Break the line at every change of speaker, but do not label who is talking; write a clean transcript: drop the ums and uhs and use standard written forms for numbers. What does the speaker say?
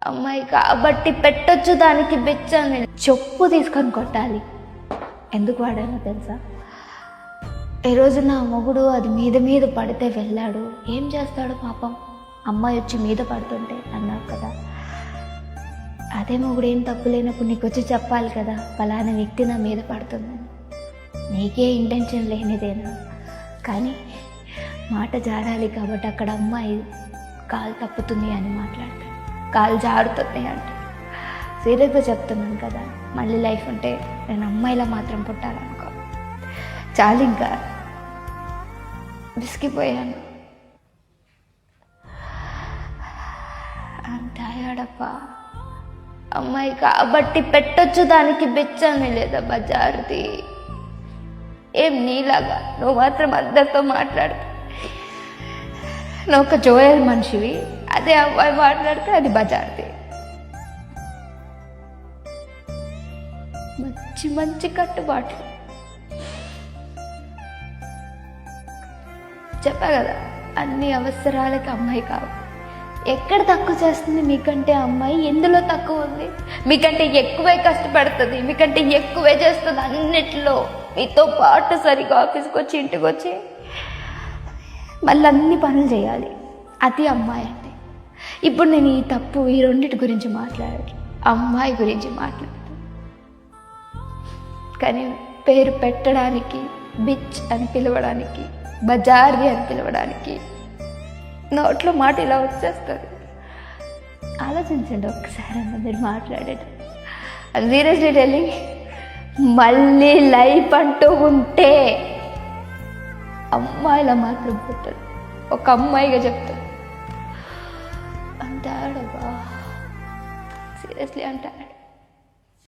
అమ్మాయి కాబట్టి పెట్టొచ్చు దానికి బెచ్చని చెప్పు తీసుకొని కొట్టాలి. ఎందుకు వాడానో తెలుసా? ఈ రోజు నా మొగుడు అది మీద మీద పడితే వెళ్ళాడు, ఏం చేస్తాడు పాపం, అమ్మాయి వచ్చి మీద పడుతుంటే అన్నావు కదా. అదే మొగుడు ఏం తప్పు లేనప్పుడు నీకు వచ్చి చెప్పాలి కదా, ఫలానా వ్యక్తి నా మీద పడుతుందని. నీకే ఇంటెన్షన్ లేనిదేనా, కానీ మాట జారాలి కాబట్టి అక్కడ అమ్మాయి కాలు తప్పుతుంది అని మాట్లాడతాడు, కాలు జారుతుంది అంటే. సీరియస్గా చెప్తున్నాను కదా, మళ్ళీ లైఫ్ ఉంటే నేను అమ్మాయిలా మాత్రం పుట్టాలనుకో. చాలు, ఇంకా విసిగిపోయాను. అంటాయాడప్ప. అమ్మాయి కాబట్టి పెట్టొచ్చు దానికి బెచ్చని లేదా బజారుది. ఏం నీలాగా నువ్వు మాత్రం అందరితో మాట్లాడుతా, నువ్వు ఒక జోయల్ మనిషివి, అదే అమ్మాయి మాట్లాడితే అది బజారుది. మంచి మంచి కట్టుబాట్లు చెప్పా కదా, అన్ని అవసరాలకి అమ్మాయి కావు. ఎక్కడ తక్కువ చేస్తుంది మీకంటే అమ్మాయి? ఎందులో తక్కువ ఉంది? మీకంటే ఎక్కువే కష్టపడుతుంది, మీకంటే ఎక్కువే చేస్తుంది అన్నిట్లో. మీతో పాటు సరిగా ఆఫీస్కి వచ్చి ఇంటికి వచ్చి మళ్ళీ అన్ని పనులు చేయాలి. అది అమ్మాయి అంటే. ఇప్పుడు నేను ఈ తప్పు ఈ రెండింటి గురించి మాట్లాడాలి, అమ్మాయి గురించి మాట్లాడతాను. కానీ పేరు పెట్టడానికి, బిచ్ అని పిలవడానికి, బజార్ది అని పిలవడానికి నోట్లో మాట ఇలా వచ్చేస్తుంది. ఆలోచించండి ఒక్కసారి అన్న మీరు మాట్లాడేటప్పుడు. సీరియస్లీ టెల్లింగ్, మళ్ళీ లైఫ్ అంటూ ఉంటే అమ్మాయిలా మాత్రం పుట్టదు, ఒక అమ్మాయిగా చెప్తాడు. అంటాడబ్బా, సీరియస్లీ అంటాడు.